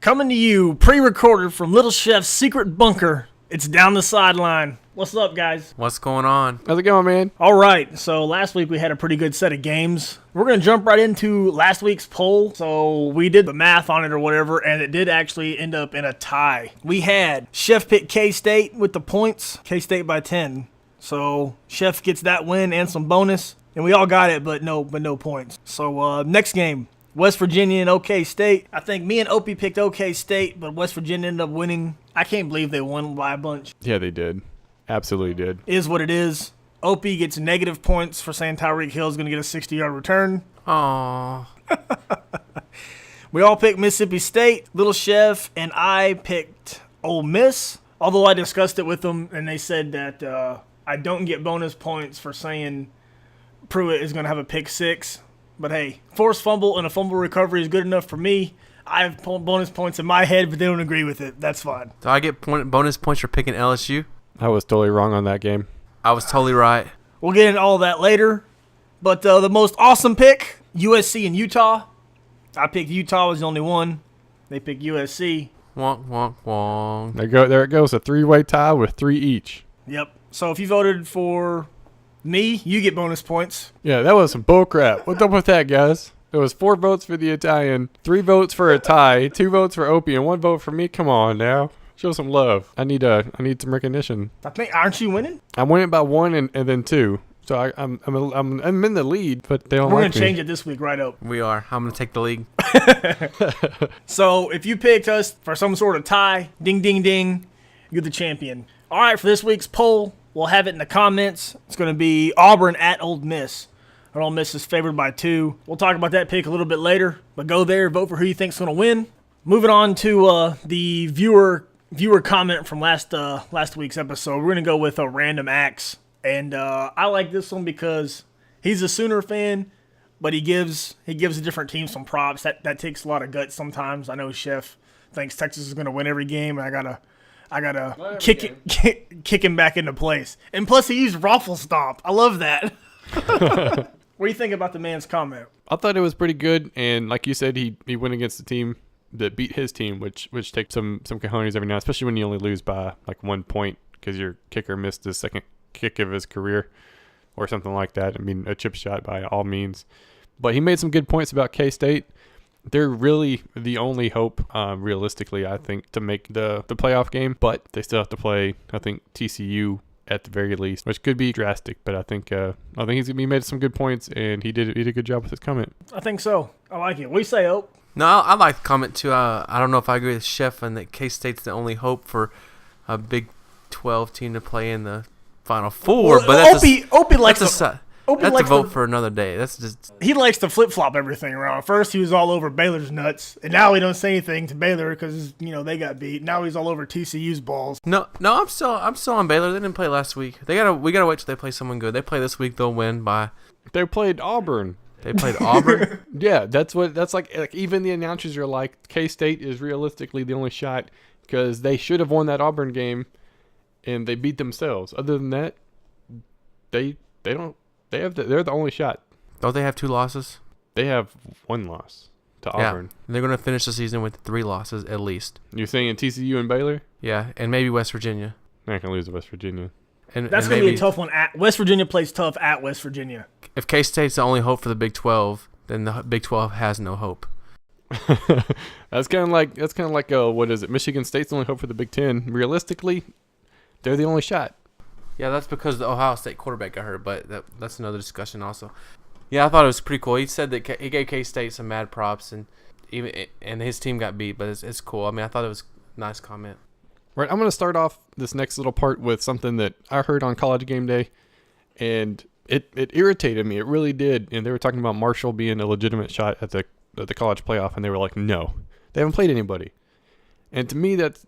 Coming to you, pre-recorded from Little Chef's secret bunker. It's Down the Sideline. What's up, guys? What's going on? How's it going, man? All right, so last week we had a pretty good set of games. We're going to jump right into last week's poll. So we did the math on it or whatever, and it did actually end up in a tie. We had Chef pick K-State with the points, K-State by 10. So Chef gets that win and some bonus, and we all got it, but no points. So next game. West Virginia and OK State. I think me and Opie picked OK State, but West Virginia ended up winning. I can't believe they won by a bunch. Yeah, they did. Absolutely did. Is what it is. Opie gets negative points for saying Tyreek Hill is going to get a 60-yard return. Aww. We all picked Mississippi State. Little Chef and I picked Ole Miss, although I discussed it with them, and they said that I don't get bonus points for saying Pruitt is going to have a pick six. But hey, forced fumble and a fumble recovery is good enough for me. I have bonus points in my head, but they don't agree with it. That's fine. Do I get bonus points for picking LSU? I was totally wrong on that game. I was totally right. We'll get into all that later. But the most awesome pick, USC and Utah. I picked Utah was the only one. They picked USC. Wonk, wonk, wonk. There it goes. A three-way tie with three each. Yep. So if you voted for me, you get bonus points. Yeah, that was some bullcrap. What's up with that, guys? There was 4 votes for the Italian, 3 votes for a tie, 2 votes for Opie, and 1 vote for me. Come on now. Show some love. I need some recognition. I think, aren't you winning? I'm winning by 1 and then 2. So I'm in the lead, but they don't We're like me. going to change it this week, right, Ope? We are. I'm going to take the league. So if you picked us for some sort of tie, ding, ding, ding, you're the champion. All right, for this week's poll, we'll have it in the comments. It's going to be Auburn at Ole Miss. And Ole Miss is favored by 2. We'll talk about that pick a little bit later, but go there, vote for who you think's going to win. Moving on to the viewer comment from last week's episode. We're going to go with a random axe. And I like this one because he's a Sooner fan, but he gives a different team some props. That takes a lot of guts sometimes. I know Chef thinks Texas is going to win every game, and I gotta kick him back into place. And plus, he used Raffle Stomp. I love that. What do you think about the man's comment? I thought it was pretty good, and like you said, he went against the team that beat his team, which takes some cojones every now, especially when you only lose by like 1 point because your kicker missed his second kick of his career or something like that. I mean, a chip shot by all means. But he made some good points about K-State. They're really the only hope, realistically, I think, to make the playoff game. But they still have to play, I think, TCU at the very least, which could be drastic. But I think he made some good points, and he did a good job with his comment. I think so. I like it. What do you say, Ope? No, I like the comment, too. I don't know if I agree with Chef and that K-State's the only hope for a Big 12 team to play in the Final Four. Well, but that's Opie likes that's a vote for another day. That's just he likes to flip-flop everything around. First, he was all over Baylor's nuts, and now he don't say anything to Baylor because they got beat. Now he's all over TCU's balls. No, I'm still on Baylor. They didn't play last week. We gotta wait till they play someone good. They play this week, they'll win by. They played Auburn. They played Auburn. Yeah, that's like even the announcers are like, K-State is realistically the only shot because they should have won that Auburn game, and they beat themselves. Other than that, they don't. They're the only shot. Don't they have 2 losses? They have 1 loss to Auburn. Yeah, they're going to finish the season with 3 losses at least. You're saying TCU and Baylor? Yeah, and maybe West Virginia. They're not going to lose to West Virginia. That's going to be a tough one. West Virginia plays tough at West Virginia. If K-State's the only hope for the Big 12, then the Big 12 has no hope. That's kind of like what is it? Michigan State's the only hope for the Big 10. Realistically, they're the only shot. Yeah, that's because the Ohio State quarterback got hurt, but that's another discussion also. Yeah, I thought it was pretty cool. He said that he gave K-State some mad props, and his team got beat, but it's cool. I mean, I thought it was a nice comment. Right, I'm going to start off this next little part with something that I heard on College Game Day, and it irritated me. It really did. And they were talking about Marshall being a legitimate shot at the college playoff, and they were like, no, they haven't played anybody. And to me, that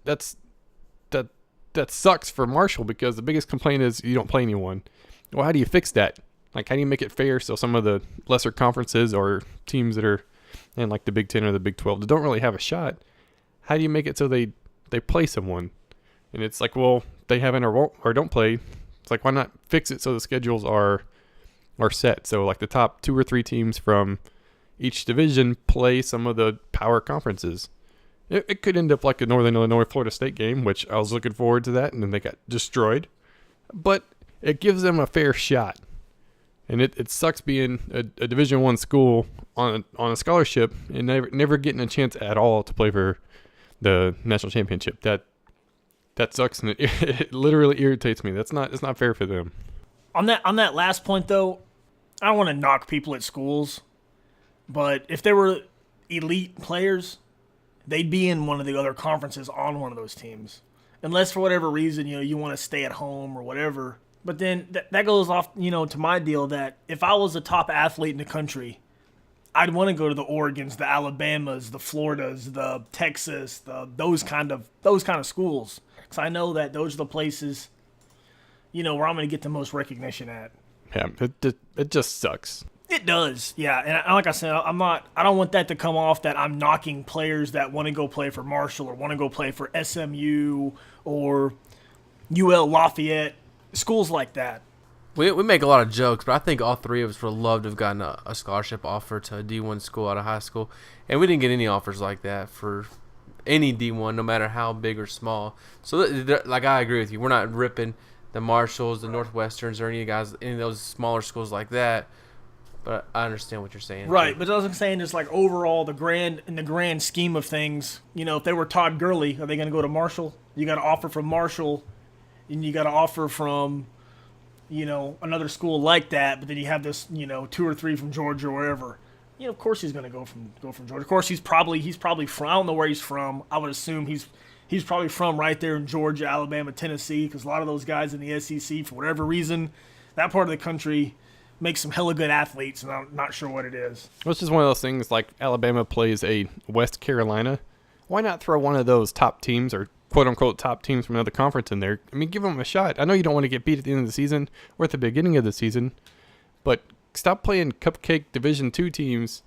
sucks for Marshall because the biggest complaint is you don't play anyone. Well, how do you fix that? Like, how do you make it fair so some of the lesser conferences or teams that are in like the Big 10 or the Big 12 that don't really have a shot, how do you make it so they play someone? And it's like, well, they haven't or don't play. It's like, why not fix it so the schedules are set? So like the top 2 or 3 teams from each division play some of the power conferences. It could end up like a Northern Illinois Florida State game, which I was looking forward to that, and then they got destroyed. But it gives them a fair shot. And it sucks being a Division I school on a scholarship and never getting a chance at all to play for the national championship. That sucks, and it literally irritates me. It's not fair for them. On that last point, though, I don't want to knock people at schools, but if they were elite players, they'd be in one of the other conferences on one of those teams. Unless for whatever reason, you want to stay at home or whatever. But then that goes off, to my deal that if I was a top athlete in the country, I'd want to go to the Oregons, the Alabamas, the Floridas, the Texas, those kind of schools. Because I know that those are the places, where I'm going to get the most recognition at. Yeah, it just sucks. It does, yeah. And like I said, I don't want that to come off that I'm knocking players that want to go play for Marshall or want to go play for SMU or UL Lafayette, schools like that. We make a lot of jokes, but I think all three of us would love to have gotten a scholarship offer to a D1 school out of high school. And we didn't get any offers like that for any D1, no matter how big or small. So, I agree with you. We're not ripping the Marshalls, the Northwesterns, or any of those smaller schools like that. But I understand what you're saying. Right, but I was saying just like overall, in the grand scheme of things, if they were Todd Gurley, are they going to go to Marshall? You got an offer from Marshall, and you got an offer from, another school like that, but then you have this, 2 or 3 from Georgia or wherever. Of course he's going to go from Georgia. Of course he's probably from. I don't know where he's from. I would assume he's probably from right there in Georgia, Alabama, Tennessee, because a lot of those guys in the SEC, for whatever reason, that part of the country makes some hella good athletes, and I'm not sure what it is. It's just one of those things like Alabama plays a West Carolina. Why not throw one of those top teams or quote-unquote top teams from another conference in there? I mean, give them a shot. I know you don't want to get beat at the end of the season or at the beginning of the season, but stop playing cupcake Division II teams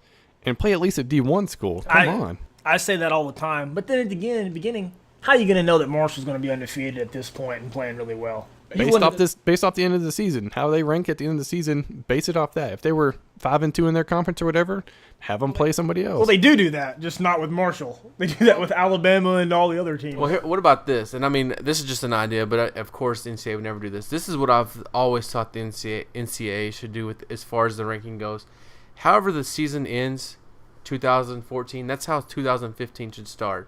and play at least a D1 school. Come on. I say that all the time, but then in the beginning, how are you going to know that Marshall's going to be undefeated at this point and playing really well? Based off the end of the season, how they rank at the end of the season, base it off that. If they were 5-2 in their conference or whatever, have them play somebody else. Well, they do that, just not with Marshall. They do that with Alabama and all the other teams. Well, what about this? And I mean, this is just an idea, but of course the NCAA would never do this. This is what I've always thought the NCAA should do with as far as the ranking goes. However the season ends, 2014, that's how 2015 should start.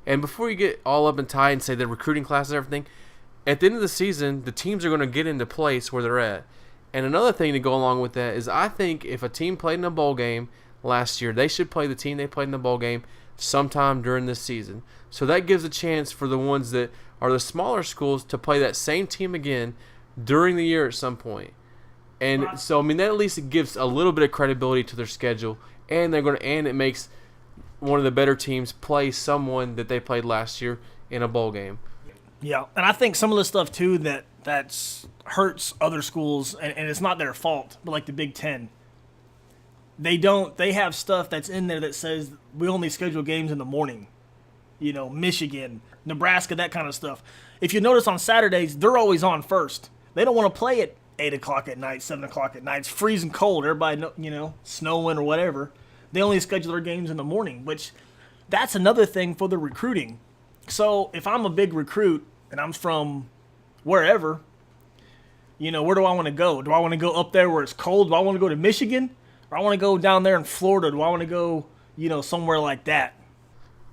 And before you get all up and tight and say the recruiting class and everything, at the end of the season, the teams are going to get into place where they're at. And another thing to go along with that is I think if a team played in a bowl game last year, they should play the team they played in the bowl game sometime during this season. So that gives a chance for the ones that are the smaller schools to play that same team again during the year at some point. And so, I mean, that at least it gives a little bit of credibility to their schedule, and it makes one of the better teams play someone that they played last year in a bowl game. Yeah, and I think some of the stuff, too, that hurts other schools, and it's not their fault, but like the Big Ten, they have stuff that's in there that says we only schedule games in the morning. Michigan, Nebraska, that kind of stuff. If you notice on Saturdays, they're always on first. They don't want to play at 8 o'clock at night, 7 o'clock at night. It's freezing cold. Everybody, snowing or whatever. They only schedule their games in the morning, which that's another thing for the recruiting. So if I'm a big recruit and I'm from wherever, where do I want to go? Do I want to go up there where it's cold? Do I want to go to Michigan? Or I want to go down there in Florida? Do I want to go, somewhere like that?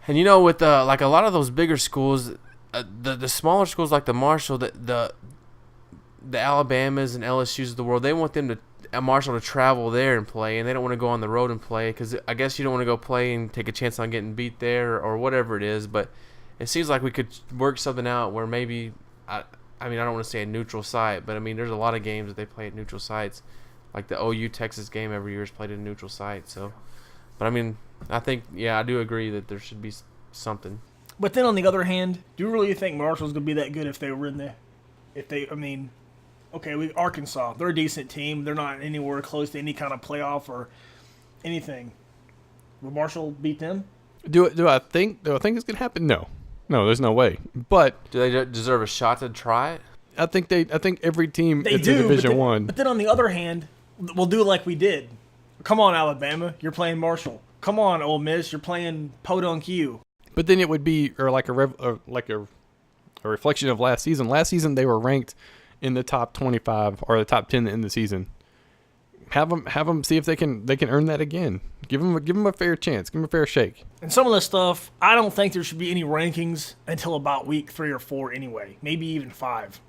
And with like a lot of those bigger schools, the smaller schools like the Marshall, the Alabamas and LSU's of the world, they want Marshall to travel there and play, and they don't want to go on the road and play because I guess you don't want to go play and take a chance on getting beat there or whatever it is. But it seems like we could work something out where maybe, I don't want to say a neutral site, but I mean there's a lot of games that they play at neutral sites, like the OU Texas game every year is played at a neutral site. So, but I mean I think I do agree that there should be something. But then on the other hand, do you really think Marshall's gonna be that good if they were in there? Arkansas, they're a decent team. They're not anywhere close to any kind of playoff or anything. Will Marshall beat them? Do I think it's going to happen? No, there's no way. But do they deserve a shot to try it? I think every team is in Division One. But then on the other hand, we'll do it like we did. Come on, Alabama, you're playing Marshall. Come on, Ole Miss, you're playing Podunk U. But then it would be a reflection of last season. Last season they were ranked in the top 25 or the top 10 in the season. Have them see if they can earn that again. Give them a fair chance. Give them a fair shake. And some of the stuff, I don't think there should be any rankings until about week 3 or 4 anyway. Maybe even 5.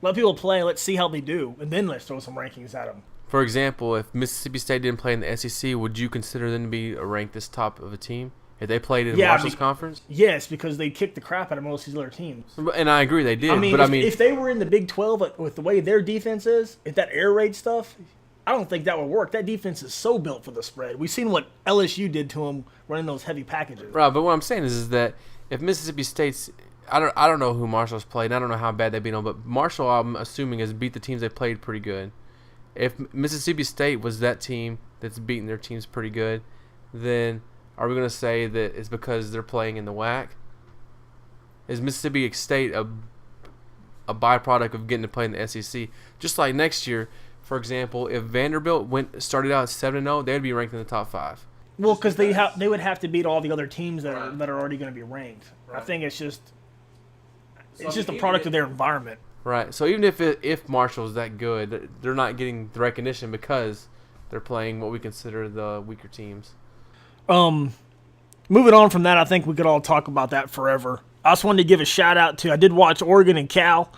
Let people play. Let's see how they do, and then let's throw some rankings at them. For example, if Mississippi State didn't play in the SEC, would you consider them to be ranked this top of a team? If they played in Marshall's conference? Yes, because they kicked the crap out of most of these other teams. And I agree they did. If they were in the Big 12 with the way their defense is, if that air raid stuff, I don't think that would work. That defense is so built for the spread. We've seen what LSU did to them running those heavy packages. Right, but what I'm saying is that if Mississippi State's I don't know who Marshall's played, and I don't know how bad they beat them, but Marshall, I'm assuming, has beat the teams they played pretty good. If Mississippi State was that team that's beating their teams pretty good, then are we going to say that it's because they're playing in the WAC? Is Mississippi State a byproduct of getting to play in the SEC? Just like next year, for example, if Vanderbilt started out 7-0, they would be ranked in the top 5. Well, because they would have to beat all the other teams that are already going to be ranked. Right. I think it's just a product of their environment. Right. So even if Marshall's that good, they're not getting the recognition because they're playing what we consider the weaker teams. Moving on from that, I think we could all talk about that forever. I just wanted to give a shout out to, I did watch Oregon and Cal.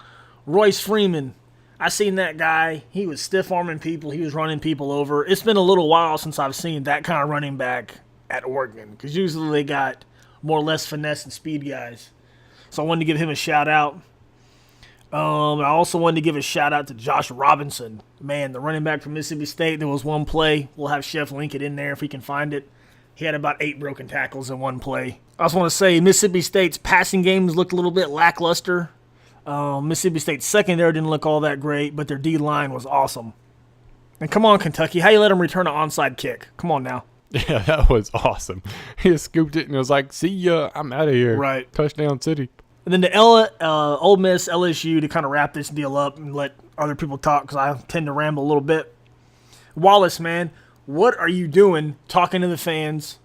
Royce Freeman. I seen that guy. He was stiff-arming people. He was running people over. It's been a little while since I've seen that kind of running back at Oregon, because usually they got more or less finesse and speed guys. So I wanted to give him a shout-out. I also wanted to give a shout-out to Josh Robinson. Man, the running back from Mississippi State, there was one play. We'll have Chef link it in there if he can find it. He had about 8 broken tackles in one play. I also want to say Mississippi State's passing games looked a little bit lackluster. Mississippi State's secondary didn't look all that great, but their D-line was awesome. And come on, Kentucky. How you let them return an onside kick? Come on now. Yeah, that was awesome. He scooped it and was like, see ya, I'm out of here. Right. Touchdown City. And then the Ole Miss, LSU, to kind of wrap this deal up and let other people talk, because I tend to ramble a little bit. Wallace, man, what are you doing talking to the fans?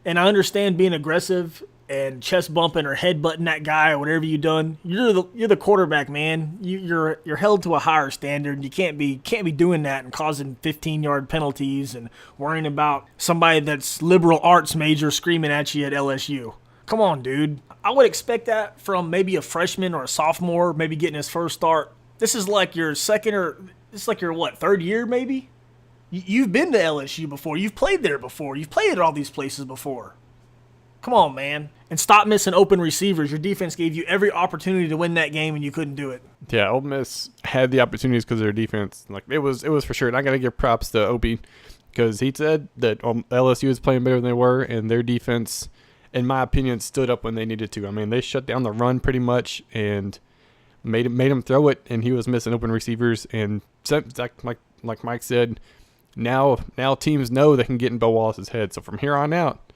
And I understand being aggressive and chest bumping or head butting that guy or whatever you done. You're the quarterback, man. You're held to a higher standard. You can't be doing that and causing 15-yard penalties and worrying about somebody that's liberal arts major screaming at you at LSU. Come on, dude. I would expect that from maybe a freshman or a sophomore, maybe getting his first start. This is like your third year maybe? You've been to LSU before. You've played there before. You've played at all these places before. Come on, man. And stop missing open receivers. Your defense gave you every opportunity to win that game, and you couldn't do it. Yeah, Ole Miss had the opportunities because of their defense. Like it was for sure. And I got to give props to Opie because he said that LSU was playing better than they were, and their defense, in my opinion, stood up when they needed to. I mean, they shut down the run pretty much and made him throw it, and he was missing open receivers. And like Mike said, now teams know they can get in Bo Wallace's head. So from here on out,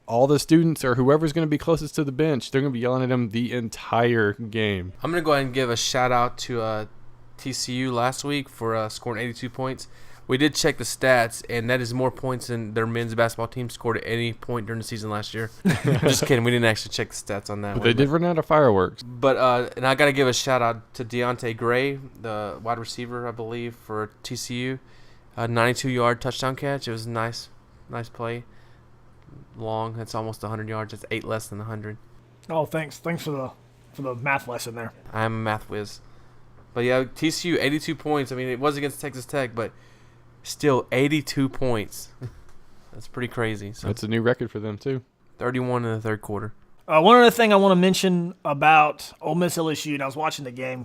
all the students or whoever's going to be closest to the bench, they're going to be yelling at him the entire game. I'm going to go ahead and give a shout-out to TCU last week for scoring 82 points. We did check the stats, and that is more points than their men's basketball team scored at any point during the season last year. Just kidding. We didn't actually check the stats on that But one. they did run out of fireworks. But and I got to give a shout-out to Deontay Gray, the wide receiver, I believe, for TCU. A 92-yard touchdown catch. It was a nice play. Long. That's almost 100 yards. That's 8 less than 100. Oh, thanks for the math lesson there. I'm a math whiz. But yeah, TCU 82 points. I mean, it was against Texas Tech, but still 82 points. That's pretty crazy. So that's a new record for them too. 31 in the third quarter. One other thing I want to mention about Ole Miss LSU, and I was watching the game,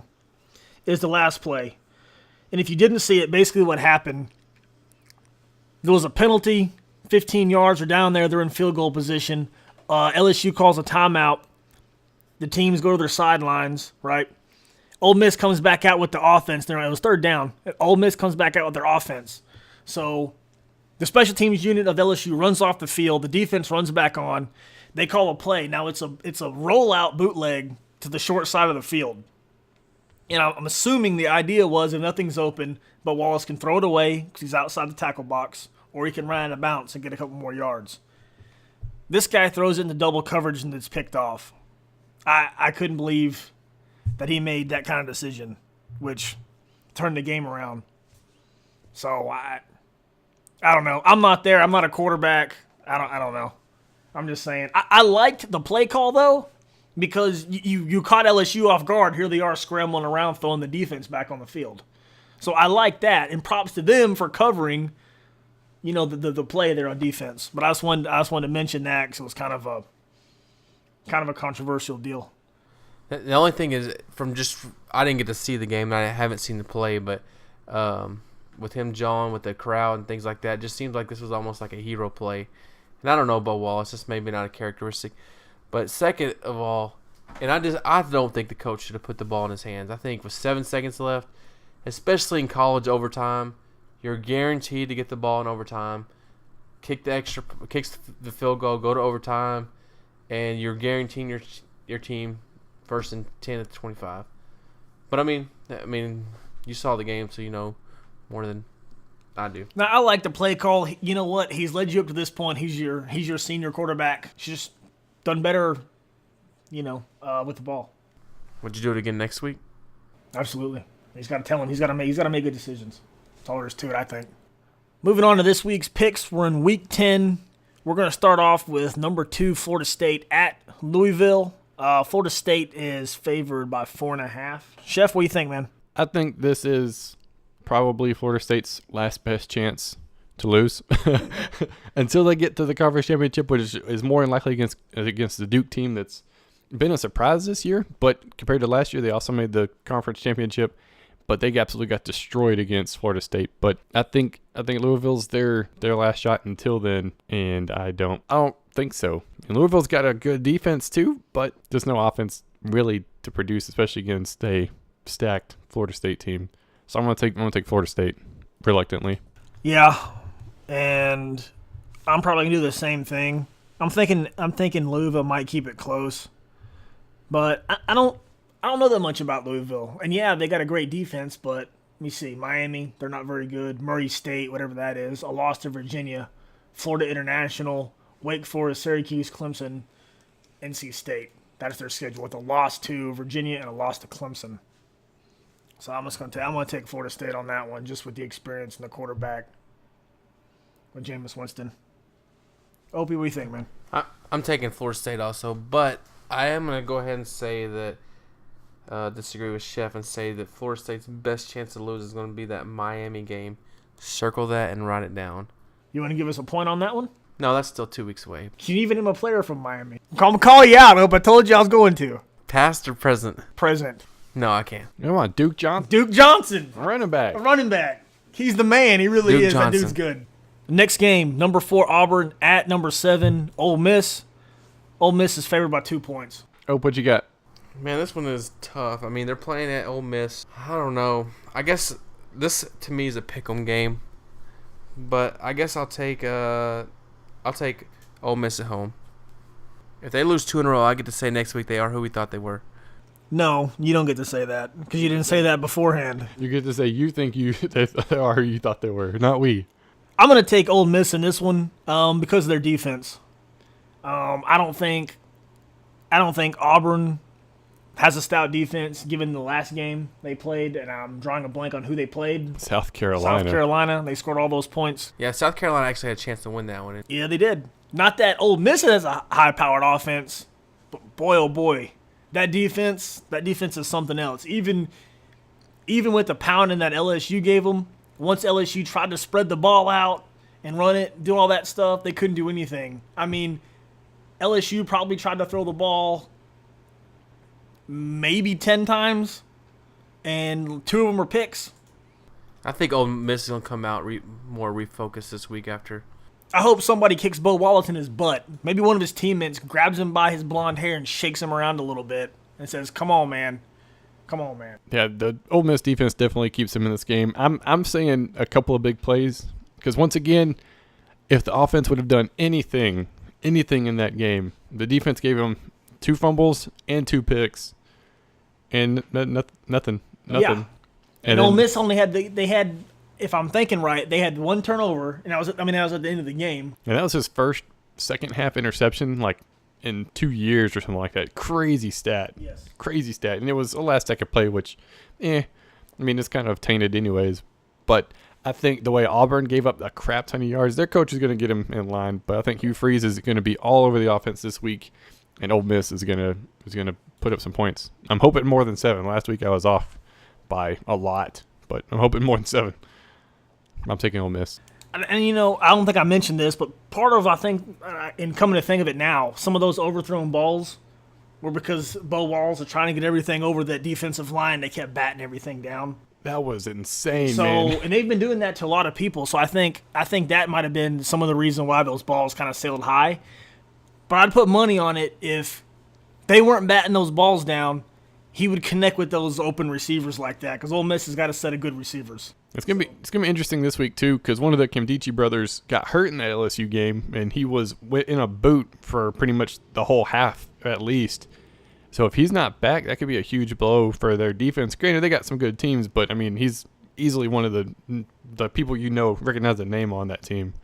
is the last play. And if you didn't see it, basically what happened, there was a penalty. 15 yards are down there. They're in field goal position. LSU calls a timeout. The teams go to their sidelines, right? Ole Miss comes back out with the offense. It was third down. Ole Miss comes back out with their offense. So the special teams unit of LSU runs off the field. The defense runs back on. They call a play. Now it's a rollout bootleg to the short side of the field. And I'm assuming the idea was if nothing's open, but Wallace can throw it away because he's outside the tackle box, or he can run out of bounds and get a couple more yards. This guy throws it into double coverage and it's picked off. I couldn't believe that he made that kind of decision, which turned the game around. So I don't know. I'm not there. I'm not a quarterback. I don't know. I'm just saying. I liked the play call though, because you caught LSU off guard. Here they are scrambling around, throwing the defense back on the field. So I like that, and props to them for covering, the play there on defense. But I just wanted to mention that because it was kind of a controversial deal. The only thing is, I didn't get to see the game, and I haven't seen the play, but with him jawing with the crowd and things like that, it just seems like this was almost like a hero play. And I don't know about Wallace, it's maybe not a characteristic. But second of all, and I don't think the coach should have put the ball in his hands. I think with 7 seconds left, especially in college overtime, you're guaranteed to get the ball in overtime, kicks the field goal, go to overtime, and you're guaranteeing your team first and 10 at 25. But I mean, you saw the game, so you know more than I do. Now I like the play call. You know what? He's led you up to this point. He's your senior quarterback. He's just done better, with the ball. Would you do it again next week? Absolutely. He's got to tell him. He's got to make good decisions. That's all there is to it, I think. Moving on to this week's picks. We're in Week 10. We're going to start off with number 2 Florida State at Louisville. Florida State is favored by 4.5. Chef, what do you think, man? I think this is probably Florida State's last best chance to lose until they get to the conference championship, which is more than likely against the Duke team that's been a surprise this year. But compared to last year, they also made the conference championship, but they absolutely got destroyed against Florida State. But I think Louisville's their last shot until then, and I don't think so. And Louisville's got a good defense too, but there's no offense really to produce, especially against a stacked Florida State team. So I'm gonna take Florida State reluctantly. Yeah, and I'm probably gonna do the same thing. I'm thinking Louisville might keep it close, but I don't know that much about Louisville. And yeah, they got a great defense, but let me see. Miami, they're not very good. Murray State, whatever that is, a loss to Virginia, Florida International, Wake Forest, Syracuse, Clemson, NC State. That's their schedule with a loss to Virginia and a loss to Clemson. So I'm gonna take Florida State on that one, just with the experience and the quarterback with Jameis Winston. Opie, what do you think, man? I'm taking Florida State also, but I am gonna go ahead and say that disagree with Chef and say that Florida State's best chance to lose is going to be that Miami game. Circle that and write it down. You want to give us a point on that one? No, that's still 2 weeks away. Can you even name a player from Miami? I'm calling you out, Ope. I told you I was going to. Past or present? Present. No, I can't. Come on, Duke Johnson. Duke Johnson. Running back. A running back. He's the man. He really Duke is. Johnson. That dude's good. Next game, number 4 Auburn at number 7 Ole Miss. Ole Miss is favored by 2 points. Oh, what you got? Man, this one is tough. I mean, they're playing at Ole Miss. I don't know. I guess this to me is a pick'em game, but I guess I'll take Ole Miss at home. If they lose 2 in a row, I get to say next week they are who we thought they were. No, you don't get to say that because you didn't say that beforehand. You get to say you think they are who you thought they were, not we. I'm going to take Ole Miss in this one because of their defense. I don't think Auburn has a stout defense given the last game they played, and I'm drawing a blank on who they played. South Carolina. They scored all those points. Yeah, South Carolina actually had a chance to win that one. Yeah, they did. Not that Ole Miss has a high-powered offense, but boy, oh boy, that defense is something else. Even with the pounding that LSU gave them, once LSU tried to spread the ball out and run it, do all that stuff, they couldn't do anything. I mean, LSU probably tried to throw the ball maybe 10 times, and 2 of them were picks. I think Ole Miss is going to come out more refocused this week after. I hope somebody kicks Bo Wallace in his butt. Maybe one of his teammates grabs him by his blonde hair and shakes him around a little bit and says, "Come on, man. Come on, man." Yeah, the Ole Miss defense definitely keeps them in this game. I'm saying a couple of big plays because once again, if the offense would have done anything in that game, the defense gave them 2 fumbles and 2 picks, and nothing. Yeah. And Ole Miss only had they had, if I'm thinking right, they had 1 turnover, and that was at the end of the game. And that was his first second half interception like in 2 years or something like that. Crazy stat. Yes. Crazy stat. And it was a last second play, which, I mean, it's kind of tainted anyways. But I think the way Auburn gave up a crap ton of yards, their coach is going to get him in line. But I think Hugh Freeze is going to be all over the offense this week, and Ole Miss is going to put up some points. I'm hoping more than 7. Last week I was off by a lot, but I'm hoping more than 7. I'm taking Ole Miss. And I don't think I mentioned this, but part of, I think, in coming to think of it now, some of those overthrown balls were because Bo Walls are trying to get everything over that defensive line. They kept batting everything down. That was insane, man. And they've been doing that to a lot of people. So I think that might have been some of the reason why those balls kind of sailed high. But I'd put money on it if they weren't batting those balls down, he would connect with those open receivers like that, because Ole Miss has got a set of good receivers. It's gonna be interesting this week too, because one of the Kimdichie brothers got hurt in that LSU game, and he was in a boot for pretty much the whole half at least. So if he's not back, that could be a huge blow for their defense. Granted, they got some good teams, but I mean, he's easily one of the people recognize the name on that team.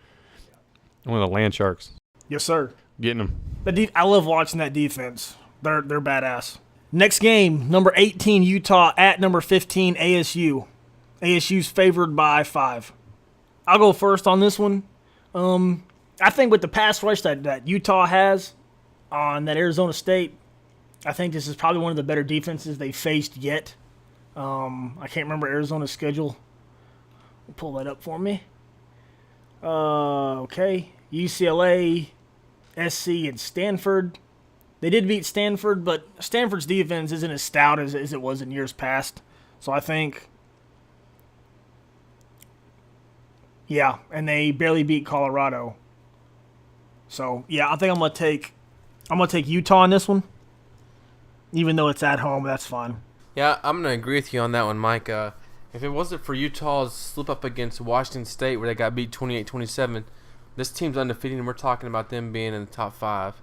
One of the Land Sharks. Yes, sir. Getting them. I love watching that defense. They're badass. Next game, number 18 Utah at number 15 ASU. ASU's favored by 5. I'll go first on this one. I think with the pass rush that Utah has on that Arizona State, I think this is probably one of the better defenses they've faced yet. I can't remember Arizona's schedule. Pull that up for me. Okay. UCLA, SC, and Stanford. They did beat Stanford, but Stanford's defense isn't as stout as it was in years past. So I think, yeah, and they barely beat Colorado. So yeah, I think I'm gonna take Utah on this one. Even though it's at home, that's fine. Yeah, I'm gonna agree with you on that one, Mike. If it wasn't for Utah's slip up against Washington State, where they got beat 28-27, this team's undefeated, and we're talking about them being in the top 5.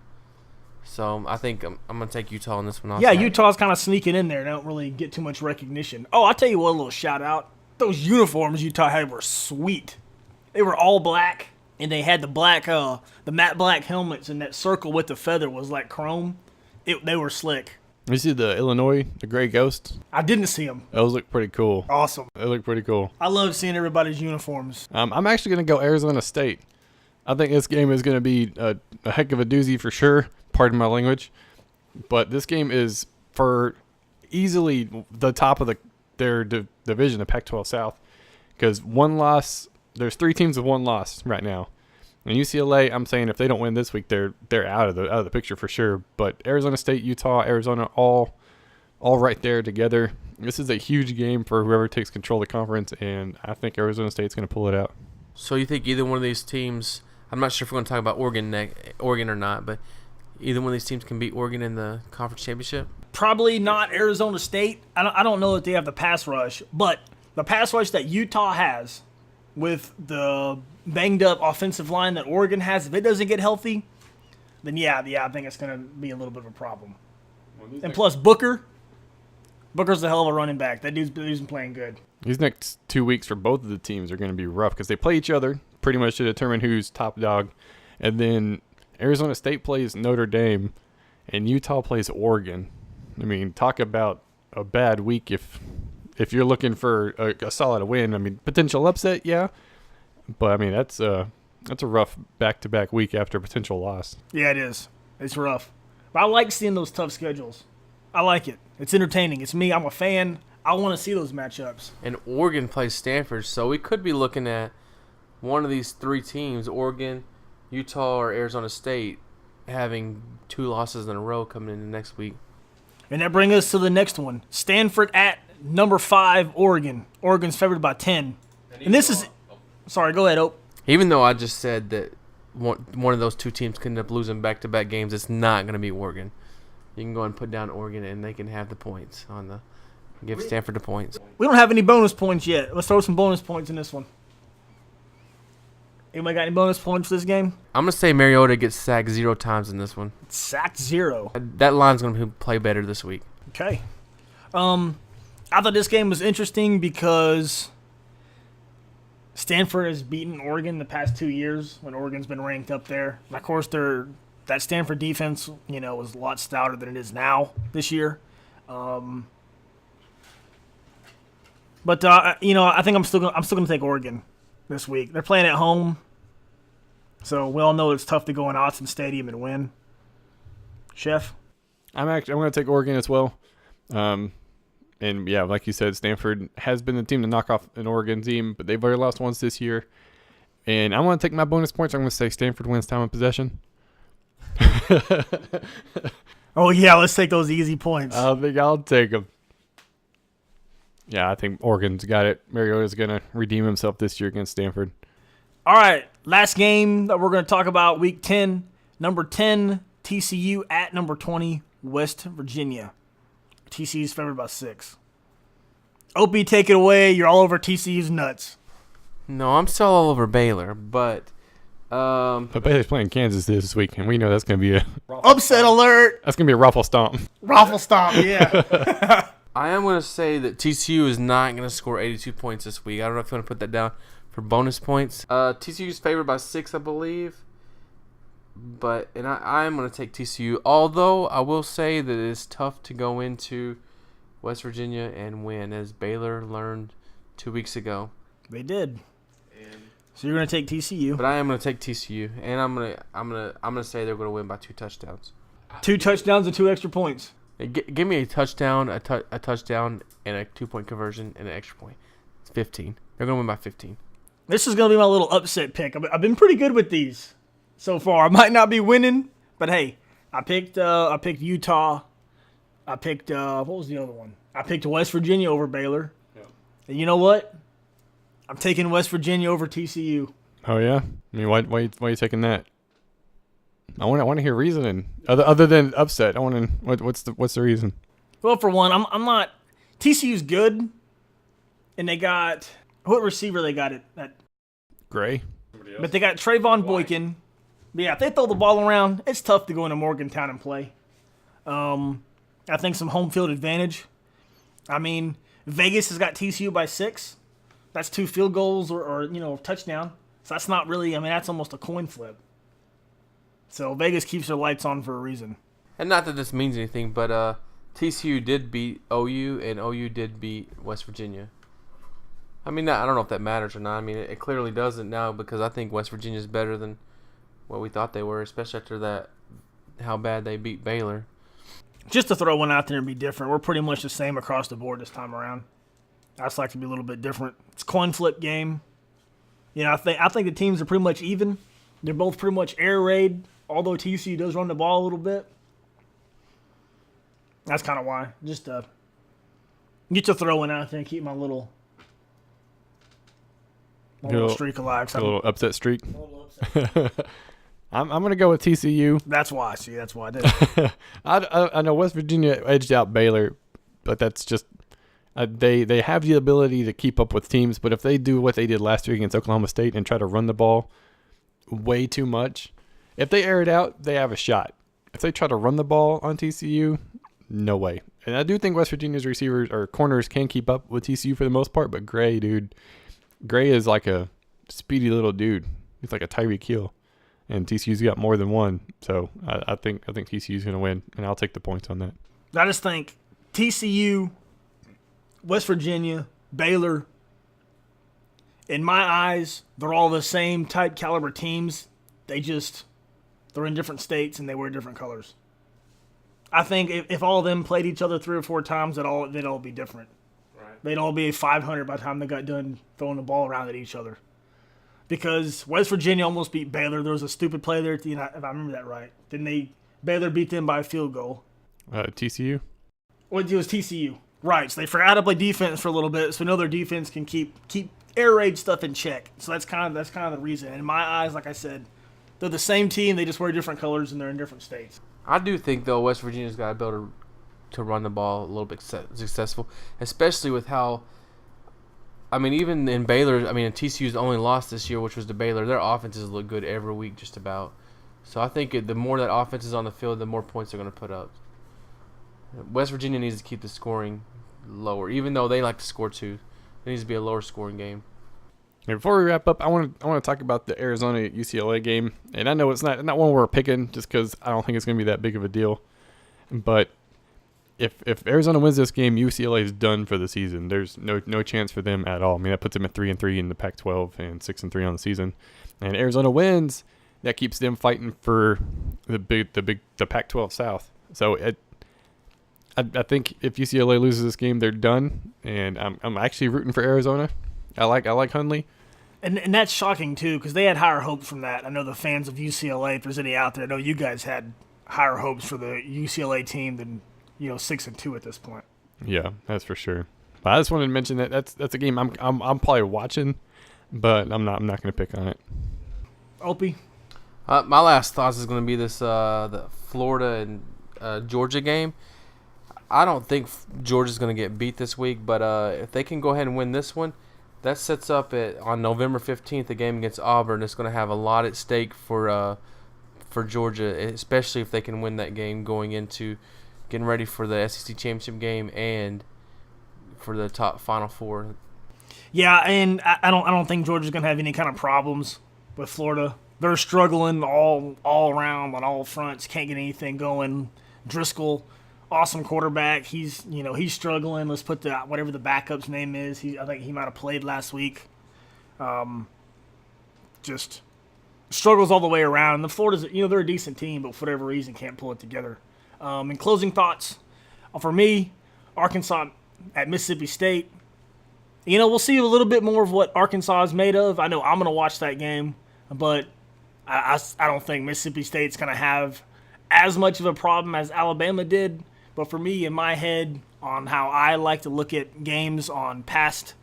So I think I'm going to take Utah on this one also. Yeah, Utah's kind of sneaking in there. They don't really get too much recognition. Oh, I'll tell you what, a little shout-out. Those uniforms Utah had were sweet. They were all black, and they had the matte black helmets, and that circle with the feather was like chrome. They were slick. You see the Illinois, the Gray Ghost? I didn't see them. Those look pretty cool. Awesome. They look pretty cool. I love seeing everybody's uniforms. I'm actually going to go Arizona State. I think this game is going to be a heck of a doozy for sure. Pardon my language. But this game is for easily the top of their division, the Pac-12 South. Because one loss, there's 3 teams with 1 loss right now. And UCLA, I'm saying if they don't win this week, they're out of the picture for sure. But Arizona State, Utah, Arizona, all right there together. This is a huge game for whoever takes control of the conference, and I think Arizona State's going to pull it out. So you think either one of these teams? I'm not sure if we're going to talk about Oregon or not, but either one of these teams can beat Oregon in the conference championship? Probably not Arizona State. I don't know that they have the pass rush, but the pass rush that Utah has with the banged-up offensive line that Oregon has, if it doesn't get healthy, then yeah, I think it's going to be a little bit of a problem. And plus, Booker's a hell of a running back. That dude's been playing good. These next 2 weeks for both of the teams are going to be rough because they play each other pretty much to determine who's top dog. And then Arizona State plays Notre Dame, and Utah plays Oregon. I mean, talk about a bad week if you're looking for a solid win. I mean, potential upset, yeah. But, I mean, that's a rough back-to-back week after a potential loss. Yeah, it is. It's rough. But I like seeing those tough schedules. I like it. It's entertaining. It's me. I'm a fan. I want to see those matchups. And Oregon plays Stanford, so we could be looking at one of these 3 teams, Oregon, Utah, or Arizona State, having 2 losses in a row coming into next week. And that brings us to the next one. Stanford at number 5, Oregon. Oregon's favored by 10. And this is... Sorry, go ahead, Ope. Even though I just said that one of those 2 teams could end up losing back-to-back games, it's not going to be Oregon. You can go and put down Oregon, and they can have the points give Stanford the points. We don't have any bonus points yet. Let's throw some bonus points in this one. Anybody got any bonus points for this game? I'm going to say Mariota gets sacked 0 times in this one. Sacked 0. That line's going to play better this week. Okay. I thought this game was interesting because Stanford has beaten Oregon the past 2 years when Oregon's been ranked up there. And of course, that Stanford defense, was a lot stouter than it is now this year. But I think I'm still gonna take Oregon this week. They're playing at home, so we all know it's tough to go in Autzen Stadium and win. Chef, I'm going to take Oregon as well. And yeah, like you said, Stanford has been the team to knock off an Oregon team, but they've already lost once this year. And I want to take my bonus points. I'm going to say Stanford wins time of possession. oh yeah, let's take those easy points. I think I'll take them. Yeah, I think Oregon's got it. Mariota's going to redeem himself this year against Stanford. All right, last game that we're going to talk about, Week 10. Number 10, TCU at number 20, West Virginia. TCU's favored by 6. Opie, take it away. You're all over TCU's nuts. No, I'm still all over Baylor, but But Baylor's playing Kansas this week, and we know that's going to be a upset alert. That's going to be a ruffle stomp. Raffle stomp, yeah. I am going to say that TCU is not going to score 82 points this week. I don't know if you want to put that down for bonus points. TCU is favored by 6, I believe. And I am going to take TCU, although I will say that it is tough to go into West Virginia and win, as Baylor learned 2 weeks ago. They did. So you're going to take TCU. But I am going to take TCU, and I'm going to say they're going to win by 2 touchdowns. 2 touchdowns and 2 extra points. Give me a touchdown, a touchdown, and a 2-point conversion, and an extra point. It's 15. They're going to win by 15. This is going to be my little upset pick. I've been pretty good with these so far. I might not be winning, but hey, I picked Utah. I picked what was the other one? I picked West Virginia over Baylor. Yeah. And you know what? I'm taking West Virginia over TCU. Oh yeah. I mean, why are you taking that? I want to hear reasoning other than upset. I want to what's the reason? Well, for one, I'm not. TCU's good, and they got what receiver they got at Gray. But they got Trayvon Boykin. But yeah, if they throw the ball around, it's tough to go into Morgantown and play. I think some home field advantage. I mean, Vegas has got TCU by 6. That's 2 field goals or touchdown. So that's not really. I mean, that's almost a coin flip. So Vegas keeps their lights on for a reason. And not that this means anything, but TCU did beat OU, and OU did beat West Virginia. I mean, I don't know if that matters or not. I mean, it clearly doesn't now, because I think West Virginia is better than what we thought they were, especially after how bad they beat Baylor. Just to throw one out there and be different, we're pretty much the same across the board this time around. I just like to be a little bit different. It's a coin flip game. I think the teams are pretty much even. They're both pretty much air raid, although TCU does run the ball a little bit. That's kind of why. Just get to throw one out there and keep my little streak alive. A little upset streak. I'm going to go with TCU. That's why. See, that's why I did. I know West Virginia edged out Baylor, but that's just they have the ability to keep up with teams. But if they do what they did last week against Oklahoma State and try to run the ball way too much, if they air it out, they have a shot. If they try to run the ball on TCU, no way. And I do think West Virginia's receivers or corners can keep up with TCU for the most part, but Gray is like a speedy little dude. He's like a Tyreek Hill. And TCU's got more than one. So I think TCU's going to win, and I'll take the points on that. I just think TCU, West Virginia, Baylor, in my eyes, they're all the same type caliber teams. They're in different states and they wear different colors. I think if all of them played each other 3 or 4 times, they'd all be different. Right. They'd all be 500 by the time they got done throwing the ball around at each other. Because West Virginia almost beat Baylor. There was a stupid play there, if I remember that right. Baylor beat them by a field goal. TCU? Well, it was TCU. Right, so they forgot to play defense for a little bit, so we know their defense can keep air raid stuff in check. So that's kind of the reason. In my eyes, like I said, they're the same team. They just wear different colors and they're in different states. I do think, though, West Virginia's got to be able to run the ball a little bit successful, especially with how, I mean, even in Baylor, I mean, TCU's only lost this year, which was to Baylor. Their offenses look good every week just about. So I think the more that offense is on the field, the more points they're going to put up. West Virginia needs to keep the scoring lower, even though they like to score too. It needs to be a lower scoring game. And before we wrap up, I want to talk about the Arizona UCLA game. And I know it's not one we're picking just because I don't think it's going to be that big of a deal. But if Arizona wins this game, UCLA is done for the season. There's no chance for them at all. I mean, that puts them at 3-3 in the Pac-12 and 6-3 on the season. And Arizona wins, that keeps them fighting for the Pac-12 South. So I think if UCLA loses this game, they're done. And I'm actually rooting for Arizona. I like Hundley. And that's shocking, too, because they had higher hopes from that. I know the fans of UCLA, if there's any out there, I know you guys had higher hopes for the UCLA team than 6-2 at this point. Yeah, that's for sure. But I just wanted to mention that's a game I'm probably watching, but I'm not going to pick on it. Opie? My last thoughts is going to be this the Florida and Georgia game. I don't think Georgia's going to get beat this week, but if they can go ahead and win this one, that sets up on November 15th a game against Auburn. It's going to have a lot at stake for Georgia, especially if they can win that game going into getting ready for the SEC championship game and for the top Final Four. Yeah, and I don't think Georgia's going to have any kind of problems with Florida. They're struggling all around on all fronts. Can't get anything going. Driscoll, awesome quarterback. He's struggling. Let's put whatever the backup's name is. I think he might have played last week. Just struggles all the way around. The Florida's they're a decent team, but for whatever reason can't pull it together. In closing thoughts, for me, Arkansas at Mississippi State. We'll see a little bit more of what Arkansas is made of. I know I'm going to watch that game, but I don't think Mississippi State's going to have as much of a problem as Alabama did. But for me, in my head, on how I like to look at games on past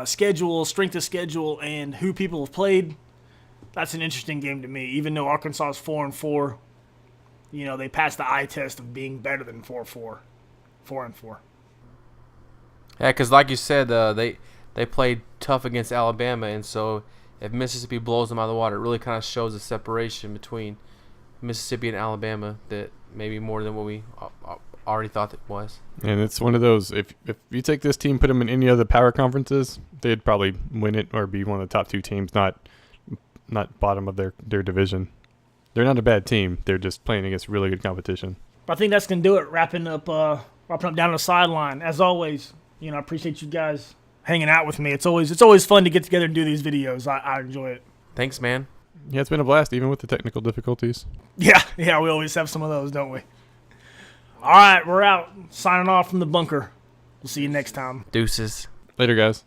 schedule, strength of schedule, and who people have played, that's an interesting game to me. Even though Arkansas is 4-4, they passed the eye test of being better than 4-4. 4-4. Yeah, because like you said, they played tough against Alabama, and so if Mississippi blows them out of the water, it really kind of shows the separation between Mississippi and Alabama that maybe more than what we already thought it was. And it's one of those, if you take this team, put them in any other power conferences, they'd probably win it or be one of the top two teams, not bottom of their division. They're not a bad team. They're just playing against really good competition. I think that's going to do it, wrapping up Down the Sideline. As always, I appreciate you guys hanging out with me. It's always fun to get together and do these videos. I enjoy it. Thanks, man. Yeah, it's been a blast, even with the technical difficulties. Yeah, we always have some of those, don't we? All right, we're out. Signing off from the bunker. We'll see you next time. Deuces. Later, guys.